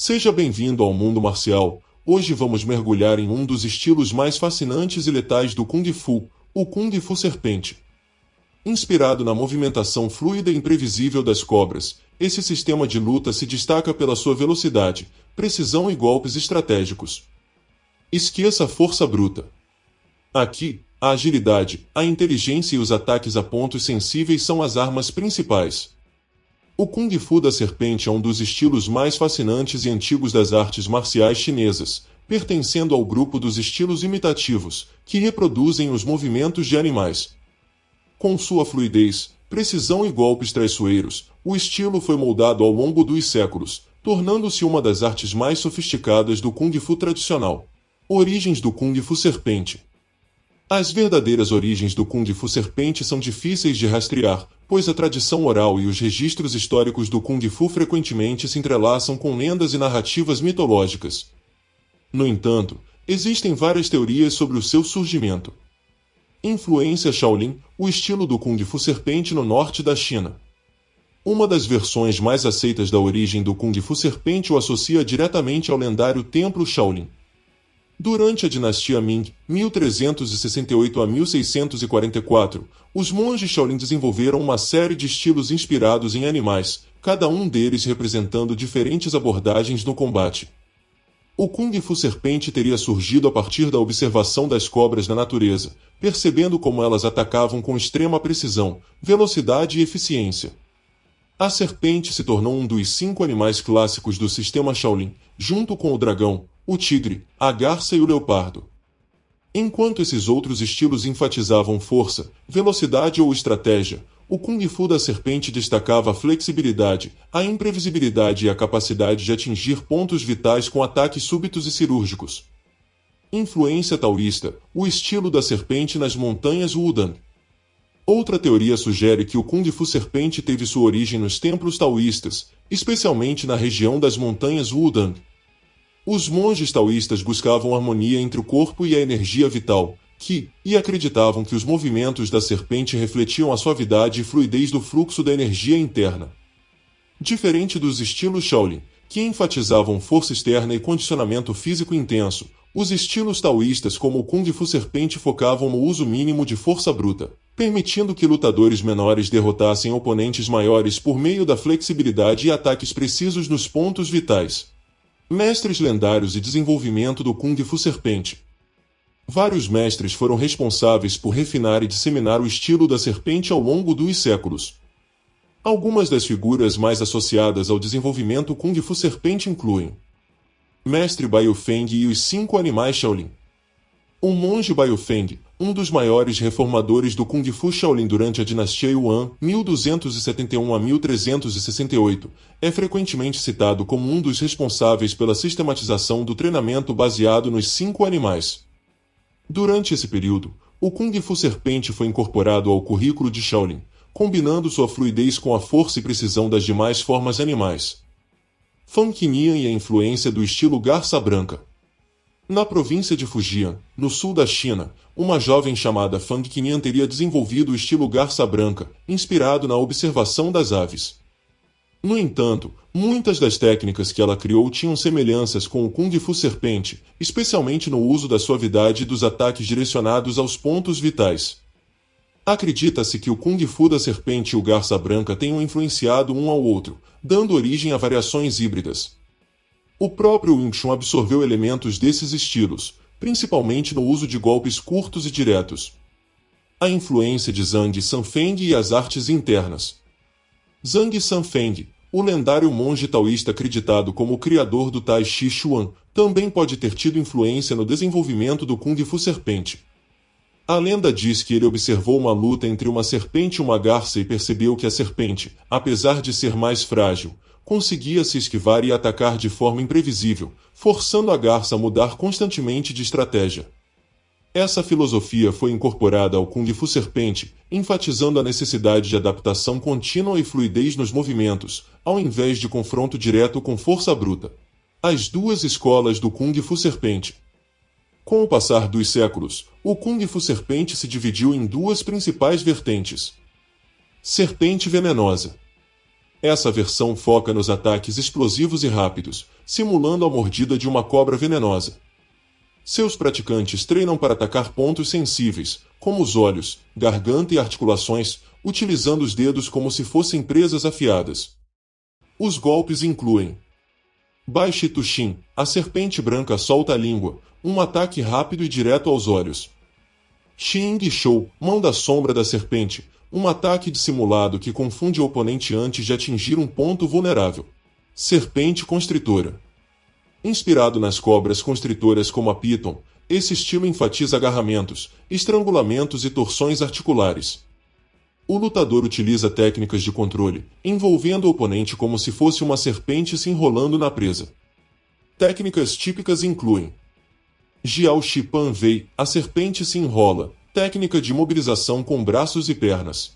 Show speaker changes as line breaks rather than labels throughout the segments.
Seja bem-vindo ao mundo marcial. Hoje vamos mergulhar em um dos estilos mais fascinantes e letais do Kung Fu, o Kung Fu Serpente. Inspirado na movimentação fluida e imprevisível das cobras, esse sistema de luta se destaca pela sua velocidade, precisão e golpes estratégicos. Esqueça a força bruta. Aqui, a agilidade, a inteligência e os ataques a pontos sensíveis são as armas principais. O Kung Fu da Serpente é um dos estilos mais fascinantes e antigos das artes marciais chinesas, pertencendo ao grupo dos estilos imitativos, que reproduzem os movimentos de animais. Com sua fluidez, precisão e golpes traiçoeiros, o estilo foi moldado ao longo dos séculos, tornando-se uma das artes mais sofisticadas do Kung Fu tradicional. Origens do Kung Fu Serpente. As verdadeiras origens do Kung Fu Serpente são difíceis de rastrear, pois a tradição oral e os registros históricos do Kung Fu frequentemente se entrelaçam com lendas e narrativas mitológicas. No entanto, existem várias teorias sobre o seu surgimento. Influência Shaolin, o estilo do Kung Fu Serpente no norte da China. Uma das versões mais aceitas da origem do Kung Fu Serpente o associa diretamente ao lendário Templo Shaolin. Durante a dinastia Ming, 1368 a 1644, os monges Shaolin desenvolveram uma série de estilos inspirados em animais, cada um deles representando diferentes abordagens no combate. O Kung Fu Serpente teria surgido a partir da observação das cobras na natureza, percebendo como elas atacavam com extrema precisão, velocidade e eficiência. A serpente se tornou um dos 5 animais clássicos do sistema Shaolin, junto com o dragão, o tigre, a garça e o leopardo. Enquanto esses outros estilos enfatizavam força, velocidade ou estratégia, o Kung Fu da Serpente destacava a flexibilidade, a imprevisibilidade e a capacidade de atingir pontos vitais com ataques súbitos e cirúrgicos. Influência taoísta, o estilo da serpente nas montanhas Wudang. Outra teoria sugere que o Kung Fu Serpente teve sua origem nos templos taoístas, especialmente na região das montanhas Wudang. Os monges taoístas buscavam harmonia entre o corpo e a energia vital, e acreditavam que os movimentos da serpente refletiam a suavidade e fluidez do fluxo da energia interna. Diferente dos estilos Shaolin, que enfatizavam força externa e condicionamento físico intenso, os estilos taoístas como o Kung Fu Serpente focavam no uso mínimo de força bruta, permitindo que lutadores menores derrotassem oponentes maiores por meio da flexibilidade e ataques precisos nos pontos vitais. Mestres lendários e desenvolvimento do Kung Fu Serpente. Vários mestres foram responsáveis por refinar e disseminar o estilo da serpente ao longo dos séculos. Algumas das figuras mais associadas ao desenvolvimento Kung Fu Serpente incluem Mestre Baiyufeng e os 5 animais Shaolin. O monge Baiyufeng, um dos maiores reformadores do Kung Fu Shaolin durante a dinastia Yuan, 1271 a 1368, é frequentemente citado como um dos responsáveis pela sistematização do treinamento baseado nos 5 animais. Durante esse período, o Kung Fu Serpente foi incorporado ao currículo de Shaolin, combinando sua fluidez com a força e precisão das demais formas animais. Fan Qinian e a influência do estilo Garça Branca. Na província de Fujian, no sul da China, uma jovem chamada Fan Qinian teria desenvolvido o estilo Garça Branca, inspirado na observação das aves. No entanto, muitas das técnicas que ela criou tinham semelhanças com o Kung Fu Serpente, especialmente no uso da suavidade e dos ataques direcionados aos pontos vitais. Acredita-se que o Kung Fu da Serpente e o Garça Branca tenham influenciado um ao outro, dando origem a variações híbridas. O próprio Wing Chun absorveu elementos desses estilos, principalmente no uso de golpes curtos e diretos. A influência de Zhang Sanfeng e as artes internas. Zhang Sanfeng, o lendário monge taoísta acreditado como o criador do Tai Chi Chuan, também pode ter tido influência no desenvolvimento do Kung Fu Serpente. A lenda diz que ele observou uma luta entre uma serpente e uma garça e percebeu que a serpente, apesar de ser mais frágil, conseguia se esquivar e atacar de forma imprevisível, forçando a garça a mudar constantemente de estratégia. Essa filosofia foi incorporada ao Kung Fu Serpente, enfatizando a necessidade de adaptação contínua e fluidez nos movimentos, ao invés de confronto direto com força bruta. As duas escolas do Kung Fu Serpente. Com o passar dos séculos, o Kung Fu Serpente se dividiu em duas principais vertentes. Serpente venenosa. Essa versão foca nos ataques explosivos e rápidos, simulando a mordida de uma cobra venenosa. Seus praticantes treinam para atacar pontos sensíveis, como os olhos, garganta e articulações, utilizando os dedos como se fossem presas afiadas. Os golpes incluem Baishitushin, a serpente branca solta a língua, um ataque rápido e direto aos olhos. Xing Shou, mão da sombra da serpente, um ataque dissimulado que confunde o oponente antes de atingir um ponto vulnerável. Serpente constritora. Inspirado nas cobras constritoras como a Python, esse estilo enfatiza agarramentos, estrangulamentos e torções articulares. O lutador utiliza técnicas de controle, envolvendo o oponente como se fosse uma serpente se enrolando na presa. Técnicas típicas incluem Jiao Shi Pan Wei, a serpente se enrola, técnica de mobilização com braços e pernas.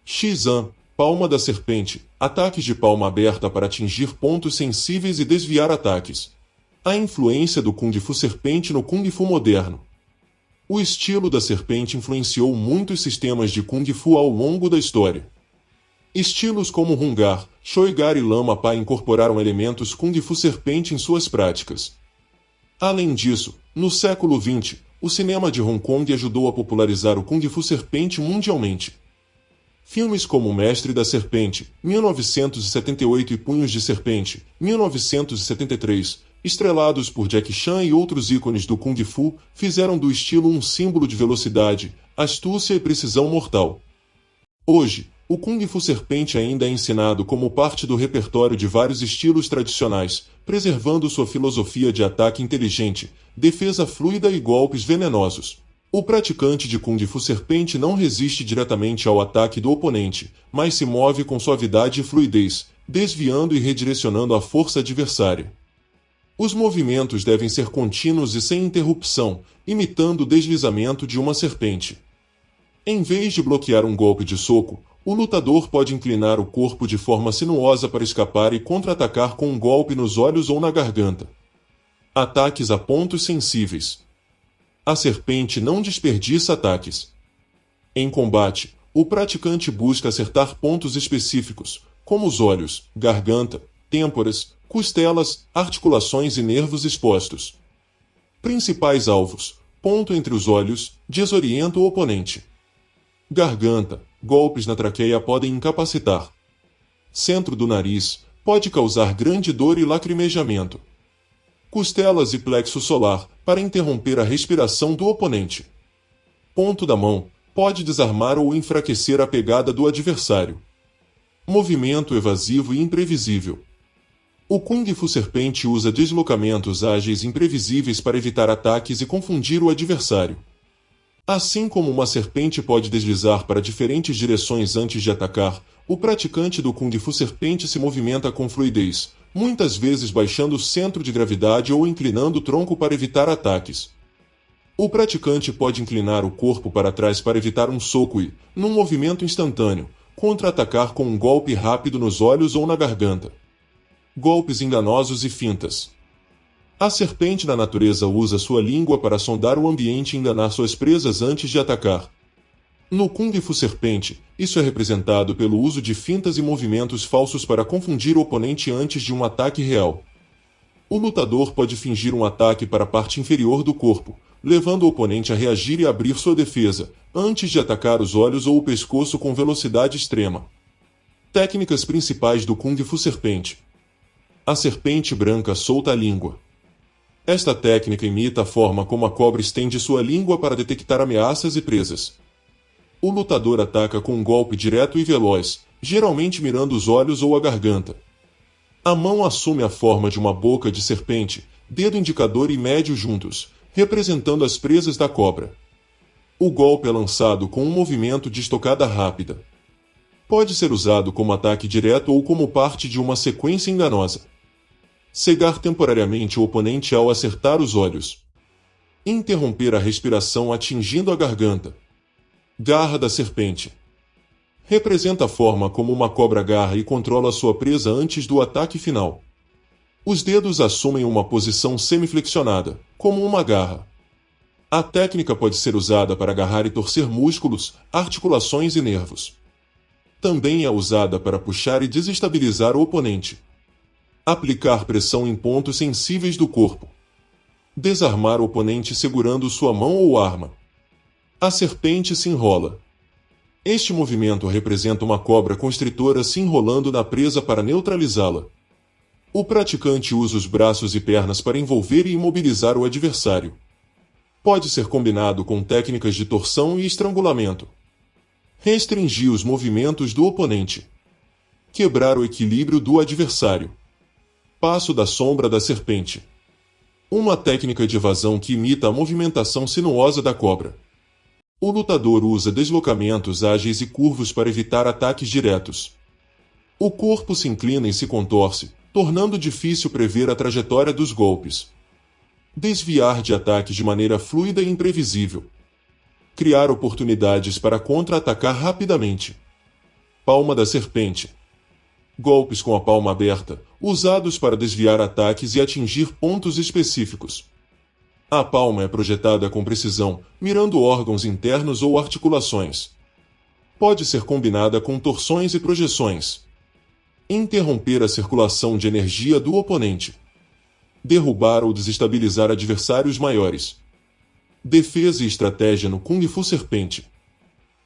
Shizan, palma da serpente, ataques de palma aberta para atingir pontos sensíveis e desviar ataques. A influência do Kung Fu serpente no Kung Fu moderno. O estilo da serpente influenciou muitos sistemas de Kung Fu ao longo da história. Estilos como Hungar, Shoigar e Lama Pa incorporaram elementos Kung Fu serpente em suas práticas. Além disso, no século XX, o cinema de Hong Kong ajudou a popularizar o Kung Fu serpente mundialmente. Filmes como O Mestre da Serpente, 1978 e Punhos de Serpente, 1973, estrelados por Jackie Chan e outros ícones do Kung Fu, fizeram do estilo um símbolo de velocidade, astúcia e precisão mortal. Hoje, o Kung Fu serpente ainda é ensinado como parte do repertório de vários estilos tradicionais, preservando sua filosofia de ataque inteligente, defesa fluida e golpes venenosos. O praticante de Kung Fu serpente não resiste diretamente ao ataque do oponente, mas se move com suavidade e fluidez, desviando e redirecionando a força adversária. Os movimentos devem ser contínuos e sem interrupção, imitando o deslizamento de uma serpente. Em vez de bloquear um golpe de soco, o lutador pode inclinar o corpo de forma sinuosa para escapar e contra-atacar com um golpe nos olhos ou na garganta. Ataques a pontos sensíveis. A serpente não desperdiça ataques. Em combate, o praticante busca acertar pontos específicos, como os olhos, garganta, têmporas, costelas, articulações e nervos expostos. Principais alvos: ponto entre os olhos, desorienta o oponente. Garganta, golpes na traqueia podem incapacitar. Centro do nariz, pode causar grande dor e lacrimejamento. Costelas e plexo solar, para interromper a respiração do oponente. Ponto da mão, pode desarmar ou enfraquecer a pegada do adversário. Movimento evasivo e imprevisível. O Kung Fu serpente usa deslocamentos ágeis e imprevisíveis para evitar ataques e confundir o adversário. Assim como uma serpente pode deslizar para diferentes direções antes de atacar, o praticante do Kung Fu serpente se movimenta com fluidez, muitas vezes baixando o centro de gravidade ou inclinando o tronco para evitar ataques. O praticante pode inclinar o corpo para trás para evitar um soco e, num movimento instantâneo, contra-atacar com um golpe rápido nos olhos ou na garganta. Golpes enganosos e fintas. A serpente na natureza usa sua língua para sondar o ambiente e enganar suas presas antes de atacar. No Kung Fu serpente, isso é representado pelo uso de fintas e movimentos falsos para confundir o oponente antes de um ataque real. O lutador pode fingir um ataque para a parte inferior do corpo, levando o oponente a reagir e abrir sua defesa, antes de atacar os olhos ou o pescoço com velocidade extrema. Técnicas principais do Kung Fu serpente. A serpente branca solta a língua. Esta técnica imita a forma como a cobra estende sua língua para detectar ameaças e presas. O lutador ataca com um golpe direto e veloz, geralmente mirando os olhos ou a garganta. A mão assume a forma de uma boca de serpente, dedo indicador e médio juntos, representando as presas da cobra. O golpe é lançado com um movimento de estocada rápida. Pode ser usado como ataque direto ou como parte de uma sequência enganosa. Cegar temporariamente o oponente ao acertar os olhos. Interromper a respiração atingindo a garganta. Garra da serpente. Representa a forma como uma cobra agarra e controla sua presa antes do ataque final. Os dedos assumem uma posição semiflexionada, como uma garra. A técnica pode ser usada para agarrar e torcer músculos, articulações e nervos. Também é usada para puxar e desestabilizar o oponente. Aplicar pressão em pontos sensíveis do corpo. Desarmar o oponente segurando sua mão ou arma. A serpente se enrola. Este movimento representa uma cobra constritora se enrolando na presa para neutralizá-la. O praticante usa os braços e pernas para envolver e imobilizar o adversário. Pode ser combinado com técnicas de torção e estrangulamento. Restringir os movimentos do oponente. Quebrar o equilíbrio do adversário. Passo da sombra da serpente. Uma técnica de evasão que imita a movimentação sinuosa da cobra. O lutador usa deslocamentos ágeis e curvos para evitar ataques diretos. O corpo se inclina e se contorce, tornando difícil prever a trajetória dos golpes. Desviar de ataques de maneira fluida e imprevisível. Criar oportunidades para contra-atacar rapidamente. Palma da serpente. Golpes com a palma aberta, usados para desviar ataques e atingir pontos específicos. A palma é projetada com precisão, mirando órgãos internos ou articulações. Pode ser combinada com torções e projeções. Interromper a circulação de energia do oponente. Derrubar ou desestabilizar adversários maiores. Defesa e estratégia no Kung Fu Serpente.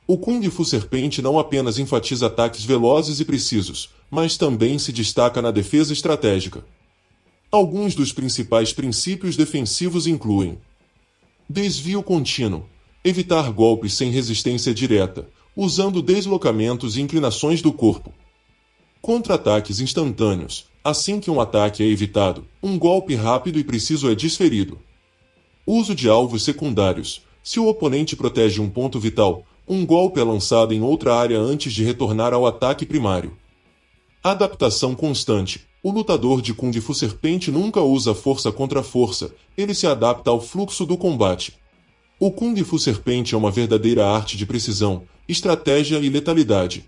O Kung Fu Serpente não apenas enfatiza ataques velozes e precisos, mas também se destaca na defesa estratégica. Alguns dos principais princípios defensivos incluem: desvio contínuo, evitar golpes sem resistência direta, usando deslocamentos e inclinações do corpo. Contra-ataques instantâneos, assim que um ataque é evitado, um golpe rápido e preciso é desferido. Uso de alvos secundários, se o oponente protege um ponto vital, um golpe é lançado em outra área antes de retornar ao ataque primário. Adaptação constante. O lutador de Kung Fu Serpente nunca usa força contra força, ele se adapta ao fluxo do combate. O Kung Fu Serpente é uma verdadeira arte de precisão, estratégia e letalidade.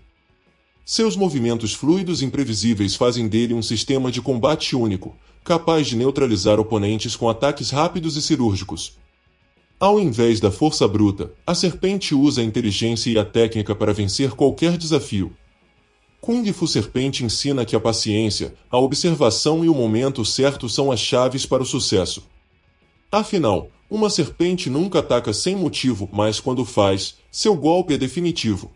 Seus movimentos fluidos e imprevisíveis fazem dele um sistema de combate único, capaz de neutralizar oponentes com ataques rápidos e cirúrgicos. Ao invés da força bruta, a serpente usa a inteligência e a técnica para vencer qualquer desafio. Kung Fu Serpente ensina que a paciência, a observação e o momento certo são as chaves para o sucesso. Afinal, uma serpente nunca ataca sem motivo, mas quando faz, seu golpe é definitivo.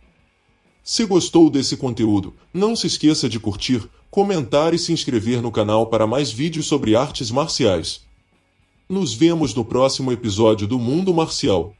Se gostou desse conteúdo, não se esqueça de curtir, comentar e se inscrever no canal para mais vídeos sobre artes marciais. Nos vemos no próximo episódio do Mundo Marcial.